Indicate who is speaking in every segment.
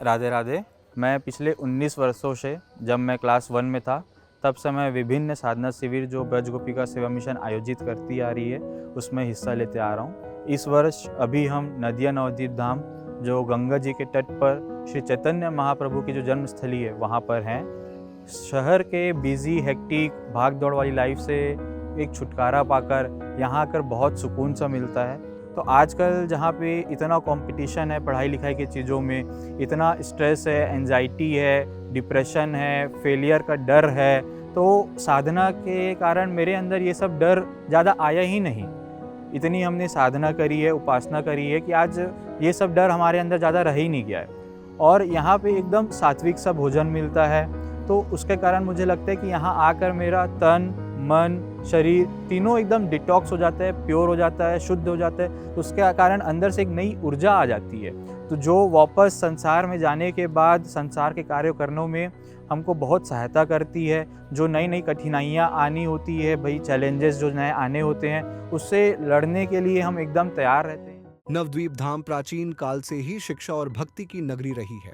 Speaker 1: राधे राधे। मैं पिछले 19 वर्षों से, जब मैं क्लास 1 में था, तब से मैं विभिन्न साधना शिविर जो ब्रज गोपिका सेवा मिशन आयोजित करती आ रही है, उसमें हिस्सा लेते आ रहा हूँ। इस वर्ष अभी हम नदिया नवद्वीप धाम, जो गंगा जी के तट पर श्री चैतन्य महाप्रभु की जो जन्मस्थली है, वहाँ पर हैं। शहर के बिजी हेक्टिक भाग दौड़ वाली लाइफ से एक छुटकारा पाकर यहाँ आकर बहुत सुकून सा मिलता है। तो आजकल जहाँ पे इतना कंपटीशन है पढ़ाई लिखाई की चीज़ों में, इतना स्ट्रेस है, एंजाइटी है, डिप्रेशन है, फेलियर का डर है, तो साधना के कारण मेरे अंदर ये सब डर ज़्यादा आया ही नहीं। इतनी हमने साधना करी है, उपासना करी है कि आज ये सब डर हमारे अंदर ज़्यादा रह ही नहीं गया है। और यहाँ पे एकदम सात्विक सा भोजन मिलता है, तो उसके कारण मुझे लगता है कि यहाँ आकर मेरा तन, मन, शरीर तीनों एकदम डिटॉक्स हो जाता है, प्योर हो जाता है, शुद्ध हो जाता है। तो उसके कारण अंदर से एक नई ऊर्जा आ जाती है, तो जो वापस संसार में जाने के बाद संसार के कार्य करने में हमको बहुत सहायता करती है। जो नई नई कठिनाइयाँ आनी होती है, भाई चैलेंजेस जो नए आने होते हैं, उससे लड़ने के लिए हम एकदम तैयार रहते हैं।
Speaker 2: नवद्वीप धाम प्राचीन काल से ही शिक्षा और भक्ति की नगरी रही है।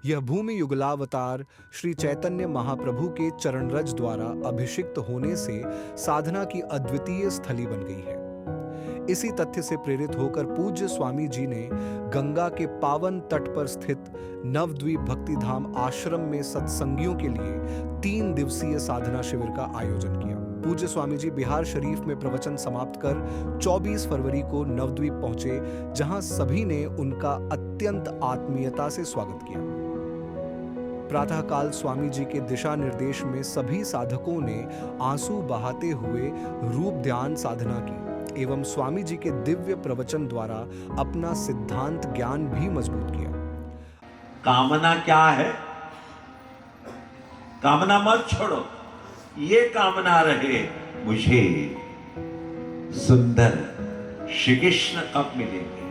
Speaker 2: यह भूमि युगलावतार श्री चैतन्य महाप्रभु के चरण रज द्वारा अभिषिक्त होने से साधना की अद्वितीय स्थली बन गई है। इसी तथ्य से प्रेरित होकर पूज्य स्वामी जी ने गंगा के पावन तट पर स्थित नवद्वीप भक्ति धाम आश्रम में सत्संगियों के लिए 3 दिवसीय साधना शिविर का आयोजन किया। पूज्य स्वामी जी बिहार शरीफ में प्रवचन समाप्त कर 24 फरवरी को नवद्वीप पहुंचे, जहां सभी ने उनका अत्यंत आत्मीयता से स्वागत किया। प्रातःकाल स्वामी जी के दिशा निर्देश में सभी साधकों ने आंसू बहाते हुए रूप ध्यान साधना की एवं स्वामी जी के दिव्य प्रवचन द्वारा अपना सिद्धांत ज्ञान भी मजबूत किया।
Speaker 3: कामना क्या है? कामना मत छोड़ो, ये कामना रहे, मुझे सुंदर श्री कृष्ण कब मिलेंगे।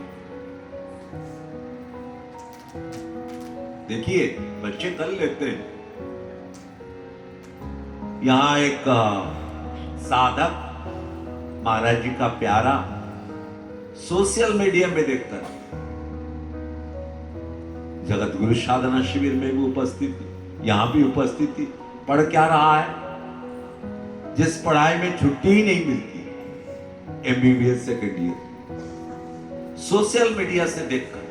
Speaker 3: देखिए, बच्चे कर लेते हैं। यहां एक साधक महाराज जी का प्यारा सोशल मीडिया में देखकर जगत गुरु साधना शिविर में भी उपस्थित थी, यहां भी उपस्थित थी। पढ़ क्या रहा है? जिस पढ़ाई में छुट्टी ही नहीं मिलती, MBBS second year, social media से देखकर,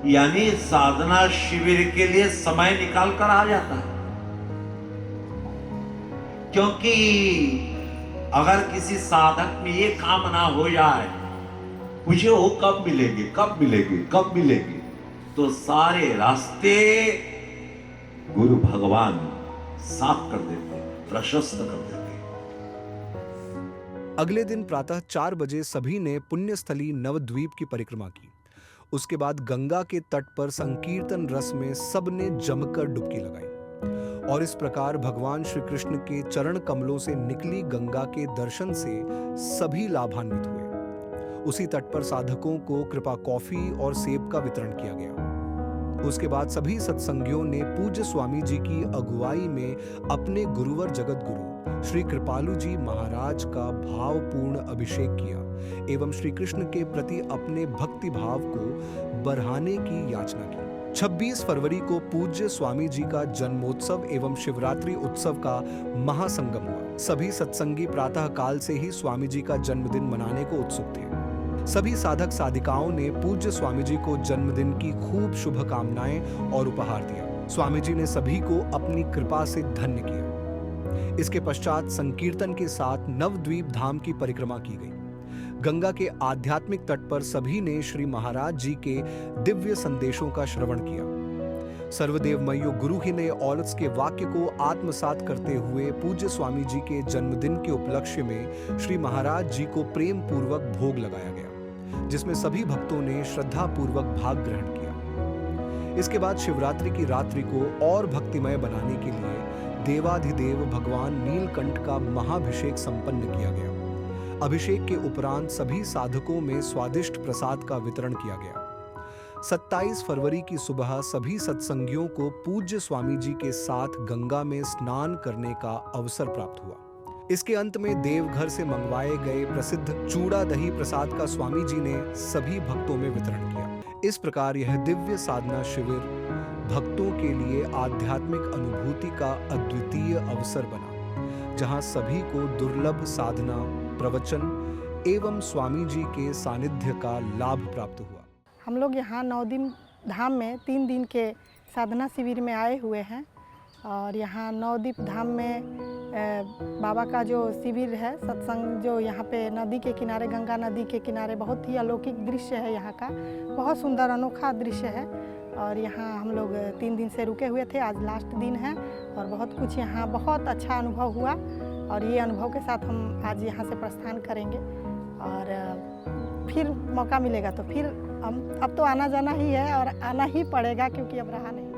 Speaker 3: यानी साधना शिविर के लिए समय निकाल कर आ जाता है। क्योंकि अगर किसी साधक में ये कामना हो जाए, मुझे वो कब मिलेंगे, कब मिलेंगे, कब मिलेंगे, तो सारे रास्ते गुरु भगवान साफ कर देते, प्रशस्त कर देते।
Speaker 2: अगले दिन प्रातः 4 बजे सभी ने पुण्यस्थली नवद्वीप की परिक्रमा की। उसके बाद गंगा के तट पर संकीर्तन रस में सबने जमकर डुबकी लगाई और इस प्रकार भगवान श्री कृष्ण के चरण कमलों से निकली गंगा के दर्शन से सभी लाभान्वित हुए। उसी तट पर साधकों को कृपा कॉफी और सेब का वितरण किया गया। उसके बाद सभी सत्संगियों ने पूज्य स्वामी जी की अगुवाई में अपने गुरुवर जगत गुरु श्री कृपालु जी महाराज का भावपूर्ण अभिषेक किया एवं श्री कृष्ण के प्रति अपने भक्ति भाव को बढ़ाने की याचना की। 26 फरवरी को पूज्य स्वामी जी का जन्मोत्सव एवं शिवरात्रि उत्सव का महासंगम हुआ। सभी सत्संगी प्रातः काल से ही स्वामी जी का जन्मदिन मनाने को उत्सुक थे। सभी साधक साधिकाओं ने पूज्य स्वामी जी को जन्मदिन की खूब शुभकामनाएं और उपहार दिया। स्वामी जी ने सभी को अपनी कृपा से धन्य किया। इसके पश्चात संकीर्तन के साथ नवद्वीप धाम की परिक्रमा की गई। गंगा के आध्यात्मिक तट पर सभी ने श्री महाराज जी के दिव्य संदेशों का श्रवण किया। सर्वदेवमयो गुरु ही ने औलस के वाक्य को आत्मसात करते हुए पूज्य स्वामी जी के जन्मदिन के उपलक्ष्य में श्री महाराज जी को प्रेम पूर्वक भोग लगाया गया, जिसमें सभी भक्तों ने श्रद्धा पूर्वक भाग ग्रहण किया। इसके बाद शिवरात्रि की रात्रि को और भक्तिमय बनाने के लिए देवाधिदेव भगवान नीलकंठ का महाभिषेक संपन्न किया गया। अभिषेक के उपरांत सभी साधकों में स्वादिष्ट प्रसाद का वितरण किया गया। 27 फरवरी की सुबह सभी सत्संगियों को पूज्य स्वामी जी के साथ गंगा में स्नान करने का अवसर प्राप्त हुआ। इसके अंत में देवघर से मंगवाए गए प्रसिद्ध चूड़ा दही प्रसाद का स्वामी जी ने सभी भक्तों में वितरण किया। इस प्रकार यह दिव्य साधना शिविर भक्तों के लिए आध्यात्मिक अनुभूति का अद्वितीय अवसर बना, जहां सभी को दुर्लभ साधना, प्रवचन एवं स्वामी जी के सानिध्य का लाभ प्राप्त हुआ।
Speaker 4: हम लोग यहाँ 9 दिन धाम में 3 दिन के साधना शिविर में आए हुए हैं और यहाँ नवद्वीप धाम में बाबा का जो शिविर है, सत्संग, जो यहाँ पे नदी के किनारे, गंगा नदी के किनारे, बहुत ही अलौकिक दृश्य है यहाँ का, बहुत सुंदर अनोखा दृश्य है। और यहाँ हम लोग 3 दिन से रुके हुए थे, आज लास्ट दिन है और बहुत कुछ यहाँ बहुत अच्छा अनुभव हुआ और ये अनुभव के साथ हम आज यहाँ से प्रस्थान करेंगे और फिर मौका मिलेगा तो फिर हम अब तो आना जाना ही है और आना ही पड़ेगा क्योंकि अब रहा नहीं।